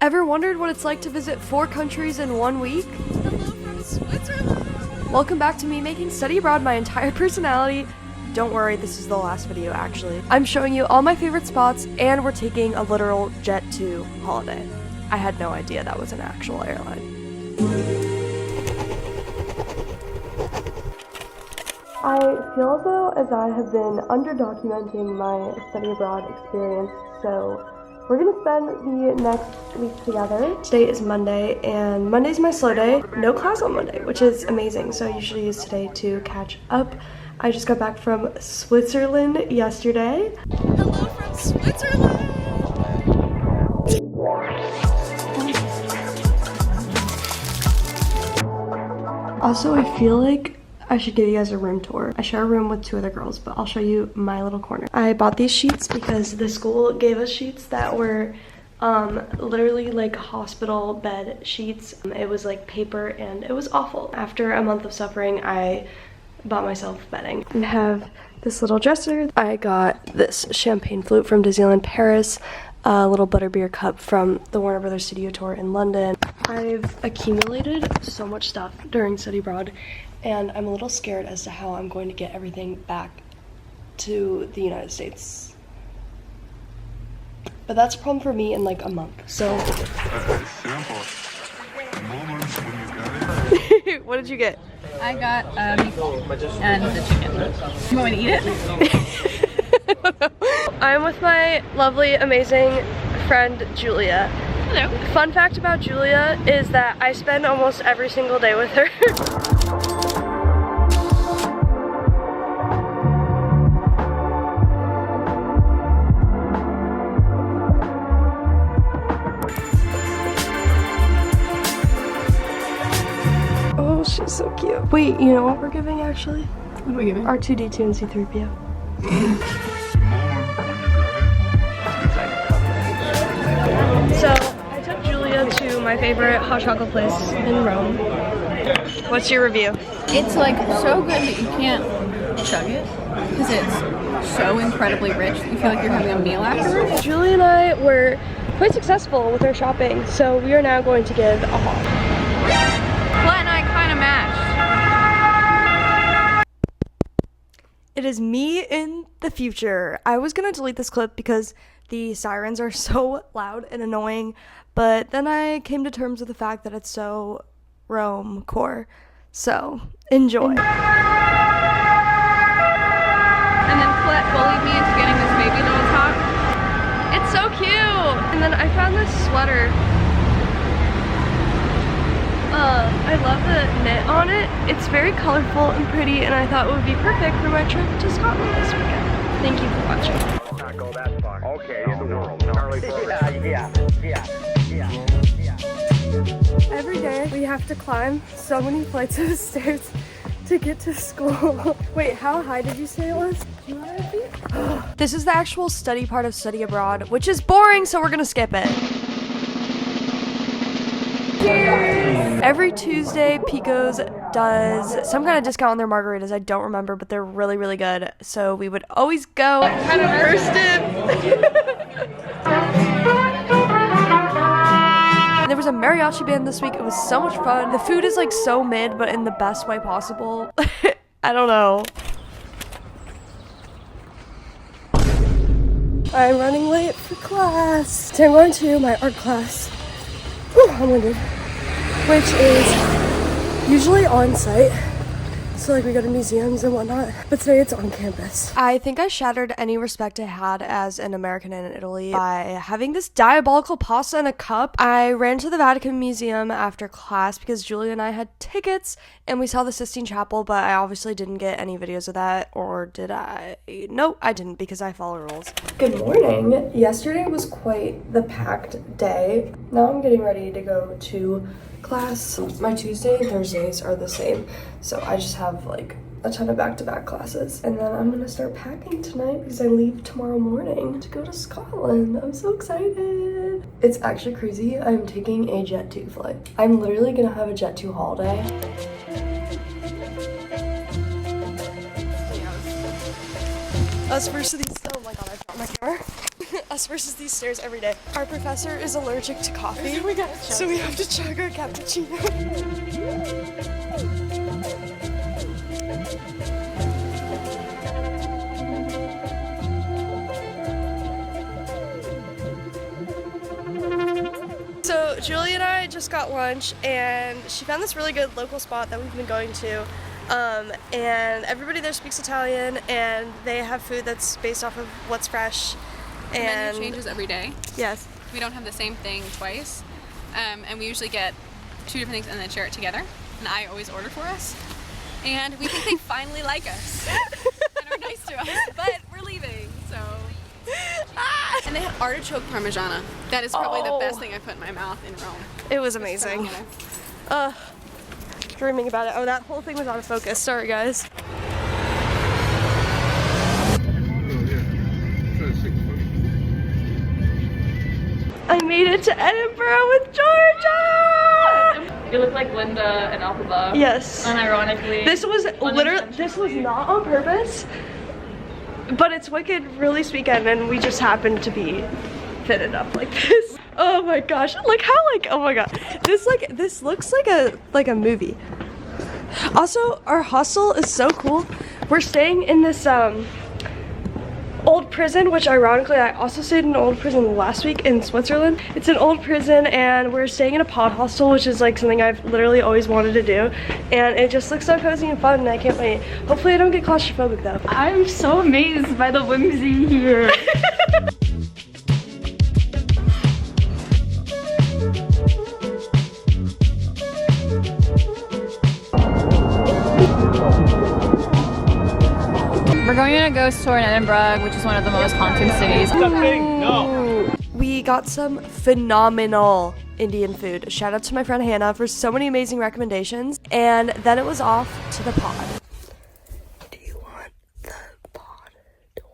Ever wondered what it's like to visit 4 countries in 1 week? Hello from Switzerland! Welcome back to me making study abroad my entire personality. Don't worry, this is the last video actually. I'm showing you all my favorite spots and we're taking a literal Jet 2 holiday. I had no idea that was an actual airline. I feel as though I have been under-documenting my study abroad experience, so we're gonna spend the next week together. Today is Monday, and Monday's my slow day. No class on Monday, which is amazing, so I usually use today to catch up. I just got back from Switzerland yesterday. Hello from Switzerland! Also, I feel like I should give you guys a room tour. I share a room with 2 other girls, but I'll show you my little corner. I bought these sheets because the school gave us sheets that were literally like hospital bed sheets. It was like paper and it was awful. After a month of suffering, I bought myself bedding. I have this little dresser. I got this champagne flute from Disneyland Paris, a little butterbeer cup from the Warner Brothers studio tour in London. I've accumulated so much stuff during study abroad, and I'm a little scared as to how I'm going to get everything back to the United States. But that's a problem for me in like a month, so. What did you get? I got meatball and the chicken. You want me to eat it? I'm with my lovely, amazing friend, Julia. Hello. Fun fact about Julia is that I spend almost every single day with her. Oh, she's so cute. Wait, you know what we're giving actually? What are we giving? R2-D2 and C-3PO. So, I took Julia to my favorite hot chocolate place in Rome. What's your review? It's like so good that you can't chug it because it's so incredibly rich that you feel like you're having a meal afterwards. Julia and I were quite successful with our shopping, so we are now going to give a haul. Flat and I kind of matched. It is me in the future. I was gonna delete this clip because the sirens are so loud and annoying, but then I came to terms with the fact that it's so Rome core. So, enjoy. And then Flat bullied me into getting this baby doll top. It's so cute! And then I found this sweater. I love the knit on it. It's very colorful and pretty, and I thought it would be perfect for my trip to Scotland this weekend. Thank you for watching. Not go that far. Okay, in the world. Every day we have to climb so many flights of stairs to get to school. Wait, how high did you say it was? 200 feet? This is the actual study part of study abroad, which is boring, so we're gonna skip it. Every Tuesday, Pico's does some kind of discount on their margaritas. I don't remember, but they're really, really good. So we would always go. Kind of first There was a mariachi band this week. It was so much fun. The food is like so mid, but in the best way possible. I don't know. I'm running late for class. Today I'm going to my art class. Whew, I'm winded. Which is usually on site. So like we go to museums and whatnot, but today it's on campus. I think I shattered any respect I had as an American in Italy by having this diabolical pasta in a cup. I ran to the Vatican Museum after class because Julia and I had tickets and we saw the Sistine Chapel, but I obviously didn't get any videos of that, or did I? No, I didn't because I follow rules. Good morning. Yesterday was quite the packed day. Now I'm getting ready to go to class. My Tuesday and Thursdays are the same, so I just have like a ton of back-to-back classes, and then I'm gonna start packing tonight because I leave tomorrow morning to go to Scotland. I'm so excited. It's actually crazy. I'm taking a Jet 2 flight. I'm literally gonna have a Jet 2 holiday. I was first to these. Oh my god, I dropped my camera. us versus these stairs every day. Our professor is allergic to coffee, so we have to chug our cappuccino. So Julie and I just got lunch, and she found this really good local spot that we've been going to. And everybody there speaks Italian, and they have food that's based off of what's fresh. The And menu changes every day. yes. We don't have the same thing twice, and we usually get 2 different things and then share it together. And I always order for us, and we think they finally like us and are nice to us. But we're leaving, so. And they have artichoke parmigiana. That is probably the best thing I put in my mouth in Rome. It was amazing. Dreaming about it. Oh, that whole thing was out of focus. Sorry, guys. I made it to Edinburgh with Georgia! You look like Linda and Alphabet. Yes. Unironically. This was literally, this was not on purpose, but it's wicked release weekend and we just happened to be fitted up like this. Oh my gosh, like how oh my god. This looks like a movie. Also, our hostel is so cool. We're staying in this old prison, which ironically I also stayed in an old prison last week in Switzerland. It's an old prison and we're staying in a pod hostel, which is like something I've literally always wanted to do, and it just looks so cozy and fun and I can't wait. Hopefully I don't get claustrophobic though. I'm so amazed by the whimsy here. We're going on a ghost tour in Edinburgh, which is one of the most haunted cities. We got some phenomenal Indian food. Shout out to my friend Hannah for so many amazing recommendations. And then it was off to the pod. Do you want the pod tour?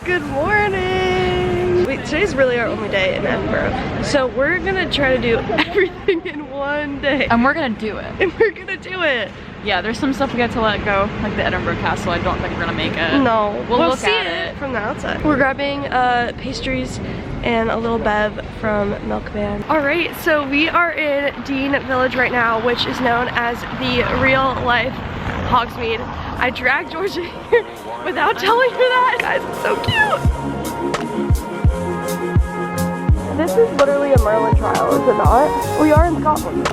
Good morning! Wait, today's really our only day in Edinburgh. So we're gonna try to do everything in one day. And we're gonna do it. And we're gonna do it! Yeah, there's some stuff we got to let go, like the Edinburgh Castle. I don't think we're gonna make it. No, We'll see look at it it. from the outside. We're grabbing pastries and a little bev from Milkman. Alright, so we are in Dean Village right now, which is known as the real life Hogsmeade. I dragged Georgia here without telling her that. Guys, it's so cute. This is literally a Merlin trial, is it not? We are in Scotland.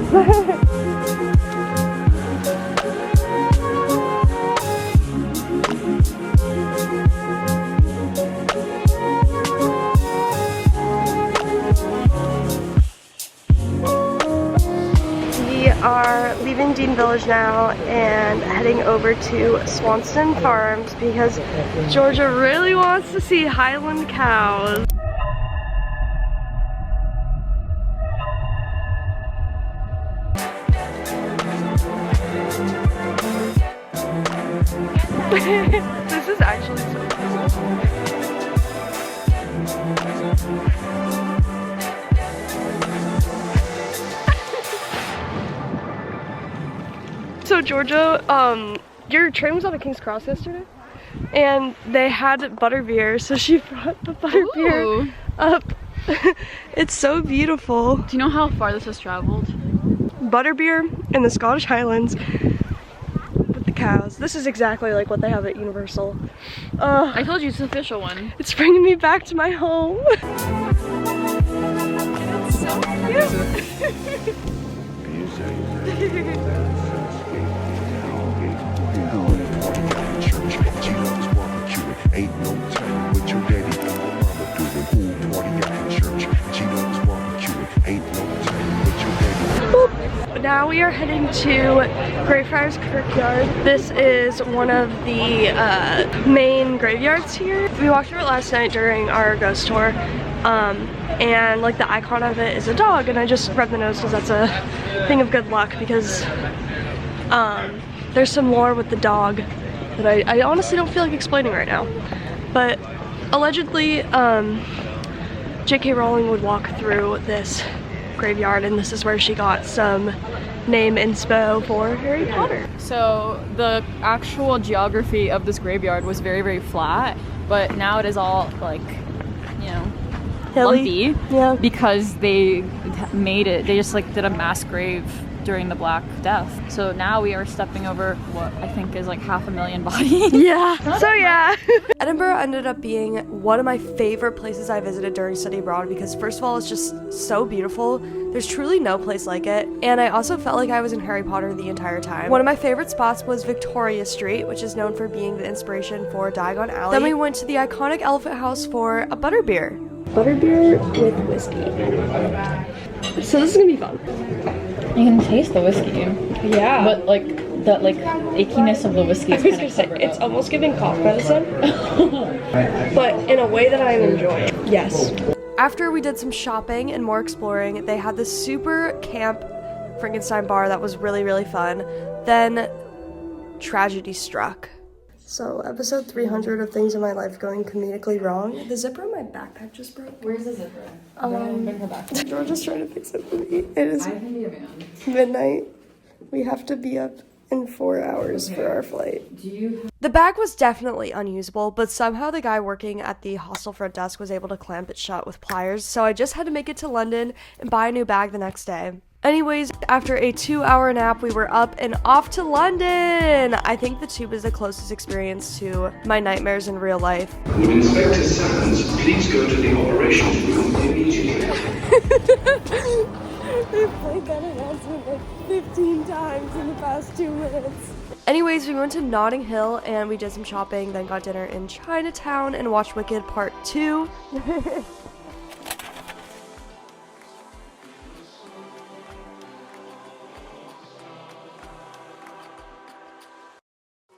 We are leaving Dean Village now and heading over to Swanston Farms because Georgia really wants to see Highland cows. This is actually so cool. So Georgia, your train was out of King's Cross yesterday, and they had butterbeer, so she brought the butterbeer up. It's so beautiful. Do you know how far this has traveled? Butterbeer in the Scottish Highlands with the cows. This is exactly like what they have at Universal. I told you it's the official one. It's bringing me back to my home. It's so cute. Ain't no telling what your daddy and your mama doing. Ooh, party at the church. Gino's barbecuing. Ain't no telling what your daddy. Now we are heading to Greyfriars Kirkyard. This is one of the main graveyards here. We walked through it last night during our ghost tour, and like the icon of it is a dog, and I just rubbed the nose because that's a thing of good luck, because there's some lore with the dog that I honestly don't feel like explaining right now. But allegedly, J.K. Rowling would walk through this graveyard, and this is where she got some name inspo for Harry Potter. So the actual geography of this graveyard was very, very flat, but now it is all like, you know, Hilly. lumpy. Yeah. Because they made it, they just like did a mass grave during the Black Death. So now we are stepping over what I think is like 500,000 bodies. Yeah. So yeah. Edinburgh ended up being one of my favorite places I visited during study abroad because first of all, it's just so beautiful. There's truly no place like it. And I also felt like I was in Harry Potter the entire time. One of my favorite spots was Victoria Street, which is known for being the inspiration for Diagon Alley. Then we went to the iconic Elephant House for a butterbeer. Butterbeer with whiskey. So this is gonna be fun. You can taste the whiskey. Yeah. But like the achiness of the whiskey is kind of covered it's up. almost giving cough medicine. But in a way that I'm enjoying. Yes. After we did some shopping and more exploring, they had this super camp Frankenstein bar that was really, really fun. Then tragedy struck. So, episode 300 of things in my life going comedically wrong. The zipper on my backpack just broke. Where's the zipper? Bring her back. Georgia's trying to fix it for me. It is I can be a man. midnight. We have to be up in 4 hours for our flight. Do you? The bag was definitely unusable, but somehow the guy working at the hostel front desk was able to clamp it shut with pliers, so I just had to make it to London and buy a new bag the next day. Anyways, after a 2-hour nap, we were up and off to London! I think the tube is the closest experience to my nightmares in real life. Would Inspector Sands please go to the operations room immediately? They played that announcement like 15 times in the past 2 minutes. Anyways, we went to Notting Hill and we did some shopping, then got dinner in Chinatown and watched Wicked Part 2.